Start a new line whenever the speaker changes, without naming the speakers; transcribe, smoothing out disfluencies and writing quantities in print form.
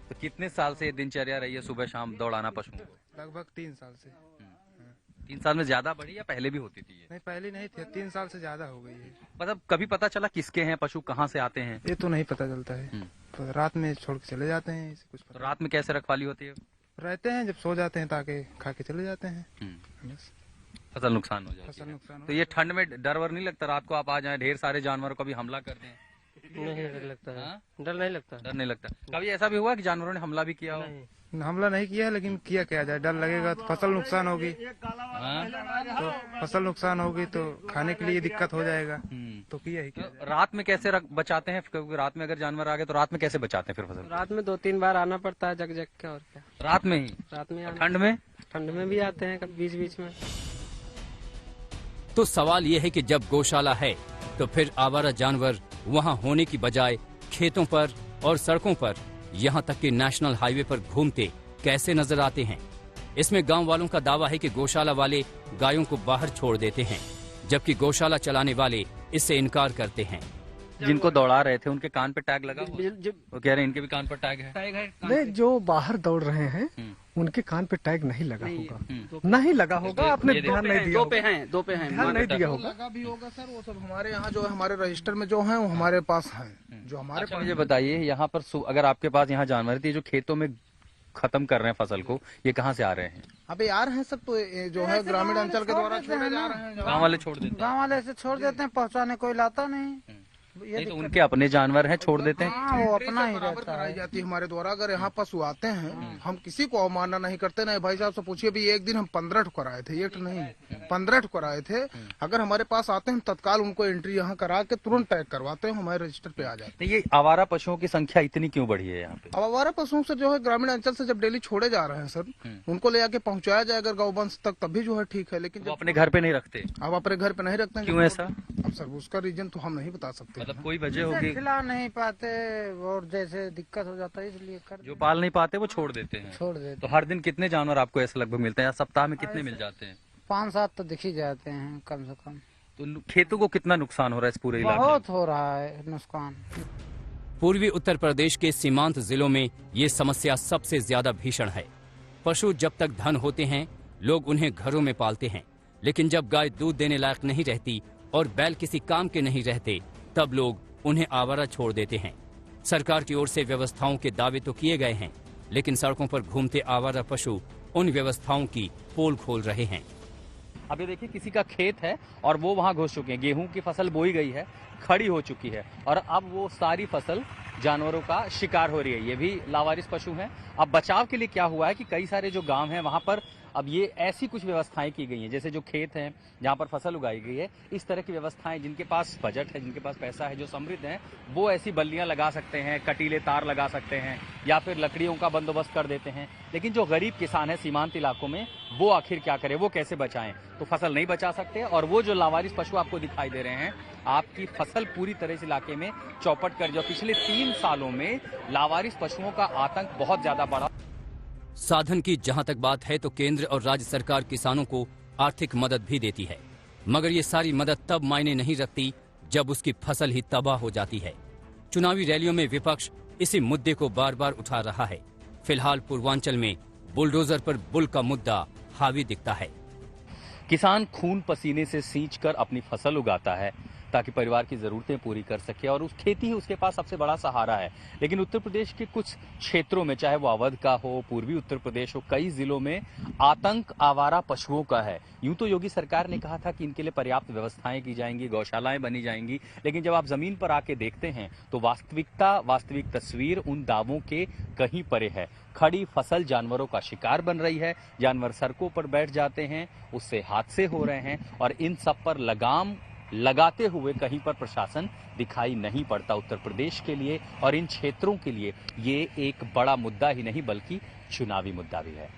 तो कितने साल से ये दिनचर्या रही है सुबह शाम दौड़ाना पशुओं को?
लगभग 3 साल से।
3 साल में ज्यादा बढ़ी या पहले भी होती थी ये?
नहीं, पहले नहीं थे, 3 साल से ज्यादा हो गई है।
मतलब कभी पता चला किसके हैं पशु, कहाँ से आते हैं?
ये तो नहीं पता चलता है। तो रात में छोड़ के चले जाते हैं, इसे कुछ
तो
पता
रात में कैसे रखवाली होती है?
रहते हैं, जब सो जाते हैं ताकि खा के चले जाते हैं। बस।
फसल नुकसान हो जाती
फसल
है।
नुकसान
तो ये ठंड में डर वर नहीं लगता रात को आप आ जाए ढेर सारे जानवरों को भी हमला कर दें?
नहीं डर लगता है।
हाँ?
डर नहीं लगता।
डर नहीं लगता। कभी ऐसा भी हुआ कि जानवरों ने हमला भी किया हो?
नहीं।
हमला नहीं किया है, लेकिन किया क्या जाए, डर लगेगा तो फसल नुकसान होगी।
हाँ?
तो फसल नुकसान होगी तो खाने के लिए दिक्कत हो जाएगा। तो किया ही क्या।
तो रात में कैसे बचाते हैं? क्योंकि रात में अगर जानवर आ गए तो रात में कैसे बचाते हैं फिर फसल?
रात में 2-3 बार आना पड़ता है जग जग के, और क्या।
रात में ही?
रात में आना।
ठंड में?
ठंड में भी आते हैं कभी बीच बीच में।
तो सवाल ये है कि जब गौशाला है तो फिर आवारा जानवर वहाँ होने की बजाय खेतों पर और सड़कों पर, यहाँ तक कि नेशनल हाईवे पर घूमते कैसे नजर आते हैं? इसमें गांव वालों का दावा है कि गौशाला वाले गायों को बाहर छोड़ देते हैं, जबकि गौशाला चलाने वाले इससे इनकार करते हैं।
जिनको दौड़ा रहे थे उनके कान पे टैग लगा हुआ? वो कह रहे हैं इनके भी कान पर टैग है।
नहीं, जो बाहर दौड़ रहे हैं उनके कान पे टैग नहीं लगा होगा, नहीं लगा होगा, आपने ध्यान नहीं दिया,
दो पे हैं
ध्यान नहीं दिया होगा।
लगा भी होगा सर, वो सब हमारे यहाँ जो है हमारे रजिस्टर में जो है वो हमारे पास है, जो हमारे
अच्छा,
पास।
मुझे बताइए यहाँ पर अगर आपके पास यहाँ जानवर थे जो खेतों में खत्म कर रहे हैं फसल को, ये कहाँ से आ रहे हैं?
अभी आ रहे हैं सब, तो ये जो है ग्रामीण अंचल के द्वारा छोड़े जा रहे हैं।
गाँव वाले छोड़ देते हैं?
गाँव वाले ऐसे छोड़ देते हैं, पहुँचाने कोई लाता नहीं।
नहीं तो उनके अपने जानवर हैं, छोड़ देते हैं?
हाँ, वो अपना ही
बराबर
रहता
कराई
है।
जाती है हमारे द्वारा। अगर यहाँ पशु आते हैं, हम किसी को अवमानना नहीं करते। नहीं भाई साहब से पूछिए, भी एक दिन हम 15 ठो कराए थे, एक नहीं 15 ठो कराए थे। अगर हमारे पास आते हैं, तत्काल उनको एंट्री यहाँ करा के तुरंत टैग करवाते हैं, हमारे रजिस्टर पे आ जाते
तो ये आवारा पशुओं की संख्या इतनी क्यों बढ़ी है यहाँ पे?
हैं। अब आवारा पशुओं से जो है ग्रामीण अंचल से जब डेली छोड़े जा रहे हैं सर, उनको ले जाके पहुँचाया जाए अगर गौवंश तक, तभी जो है ठीक है। लेकिन
वो
जब
अपने घर पे नहीं रखते?
अब अपने घर पे नहीं रखते हैं।
क्यों ऐसा?
अब सर उसका रीजन तो हम नहीं बता सकते।
मतलब कोई वजह होगी?
खिला नहीं पाते और जैसे दिक्कत हो जाता है, इसलिए कर
जो पाल नहीं पाते वो छोड़ देते हैं?
छोड़ देते।
तो हर दिन कितने जानवर आपको ऐसे लगभग मिलते हैं या सप्ताह में कितने मिल जाते हैं?
5-7 तो दिख ही जाते हैं कम से कम।
तो खेतों को कितना नुकसान हो रहा है इस पूरे इलाके में?
बहुत हो रहा है नुकसान।
पूर्वी उत्तर प्रदेश के सीमांत जिलों में ये समस्या सबसे ज्यादा भीषण है। पशु जब तक धन होते हैं लोग उन्हें घरों में पालते हैं, लेकिन जब गाय दूध देने लायक नहीं रहती और बैल किसी काम के नहीं रहते तब लोग उन्हें आवारा छोड़ देते हैं। सरकार की ओर से व्यवस्थाओं के दावे तो किए गए हैं, लेकिन सड़कों पर घूमते आवारा पशु उन व्यवस्थाओं की पोल खोल रहे हैं।
अभी देखिए किसी का खेत है और वो वहां घुस चुके हैं, गेहूं की फसल बोई गई है, खड़ी हो चुकी है और अब वो सारी फसल जानवरों का शिकार हो रही है। ये भी लावारिस पशु हैं। अब बचाव के लिए क्या हुआ है कि कई सारे जो गांव हैं वहां पर अब ये ऐसी कुछ व्यवस्थाएं की गई हैं, जैसे जो खेत हैं जहां पर फसल उगाई गई है, इस तरह की व्यवस्थाएं, जिनके पास बजट है, जिनके पास पैसा है, जो समृद्ध हैं, वो ऐसी बल्लियां लगा सकते हैं, कटीले तार लगा सकते हैं या फिर लकड़ियों का बंदोबस्त कर देते हैं। लेकिन जो गरीब किसान है सीमांत इलाकों में, वो आखिर क्या करे, वो कैसे बचाएं? तो फसल नहीं बचा सकते। और वो जो लावारिस पशु आपको दिखाई दे रहे हैं, आपकी फसल पूरी तरह से इलाके में चौपट कर, जो पिछले 3 सालों में लावारिस पशुओं का आतंक बहुत ज्यादा बढ़ा।
साधन की जहां तक बात है तो केंद्र और राज्य सरकार किसानों को आर्थिक मदद भी देती है, मगर ये सारी मदद तब मायने नहीं रखती जब उसकी फसल ही तबाह हो जाती है। चुनावी रैलियों में विपक्ष इसी मुद्दे को बार बार उठा रहा है। फिलहाल पूर्वांचल में बुलडोजर पर बुल का मुद्दा हावी दिखता है।
किसान खून पसीने से सींच कर अपनी फसल उगाता है ताकि परिवार की जरूरतें पूरी कर सके और उस खेती ही उसके पास सबसे बड़ा सहारा है। लेकिन उत्तर प्रदेश के कुछ क्षेत्रों में, चाहे वो अवध का हो, पूर्वी उत्तर प्रदेश हो, कई जिलों में आतंक आवारा पशुओं का है। यूं तो योगी सरकार ने कहा था कि इनके लिए पर्याप्त व्यवस्थाएं की जाएंगी, गौशालाएं बनी जाएंगी, लेकिन जब आप जमीन पर आके देखते हैं तो वास्तविक तस्वीर उन दावों के कहीं परे है। खड़ी फसल जानवरों का शिकार बन रही है, जानवर सड़कों पर बैठ जाते हैं, उससे हादसे हो रहे हैं और इन सब पर लगाम लगाते हुए कहीं पर प्रशासन दिखाई नहीं पड़ता। उत्तर प्रदेश के लिए और इन क्षेत्रों के लिए ये एक बड़ा मुद्दा ही नहीं बल्कि चुनावी मुद्दा भी है।